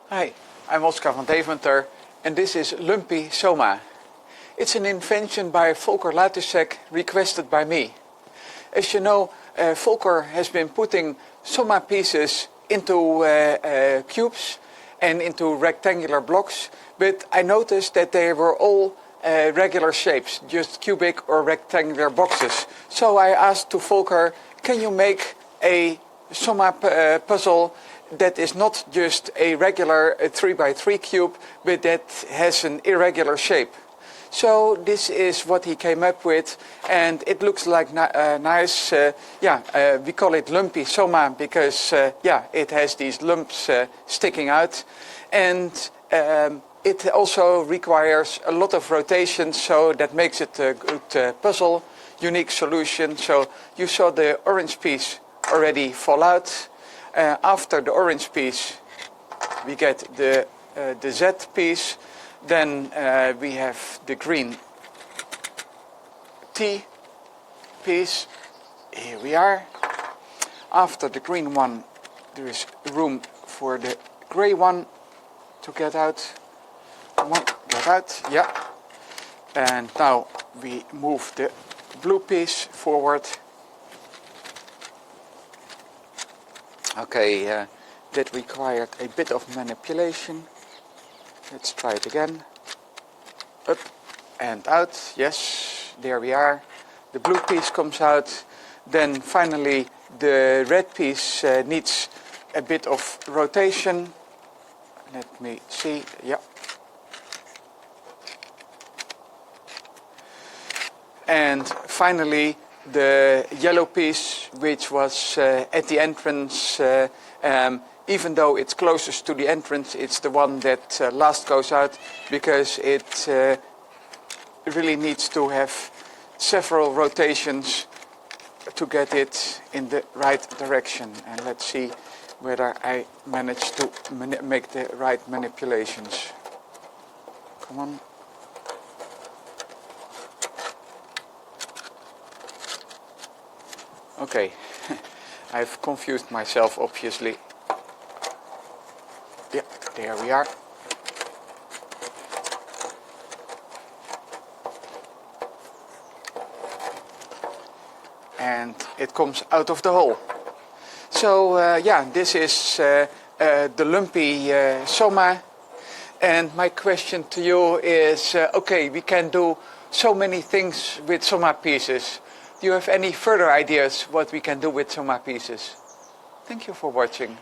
Hi, I'm Oskar van Deventer and this is Lumpy Soma. It's an invention by Volker Latusek requested by me. As you know, Volker has been putting Soma pieces into cubes and into rectangular blocks, but I noticed that they were all regular shapes, just cubic or rectangular boxes. So I asked to Volker, can you make a Soma puzzle that is not just a regular 3x3 cube, but that has an irregular shape. So this is what he came up with, and it looks like nice. We call it Lumpy Soma because it has these lumps sticking out, and it also requires a lot of rotation, so that makes it a good puzzle, unique solution. So you saw the orange piece already fall out. After the orange piece, we get the Z piece. Then we have the green T piece. Here we are. After the green one, there is room for the gray one to get out. Come on, get out. Yeah. And now we move the blue piece forward. Okay, that required a bit of manipulation. Let's try it again. Up and out. Yes, there we are. The blue piece comes out. Then finally the red piece needs a bit of rotation. Let me see. Yeah. And finally the yellow piece, which was at the entrance, even though it's closest to the entrance, it's the one that last goes out because it really needs to have several rotations to get it in the right direction. And let's see whether I manage to make the right manipulations. Come on. Okay, I've confused myself, obviously. Yeah, there we are. And it comes out of the hole. So, this is the Lumpy Soma. And my question to you is, okay, we can do so many things with Soma pieces. Do you have any further ideas what we can do with Soma pieces? Thank you for watching.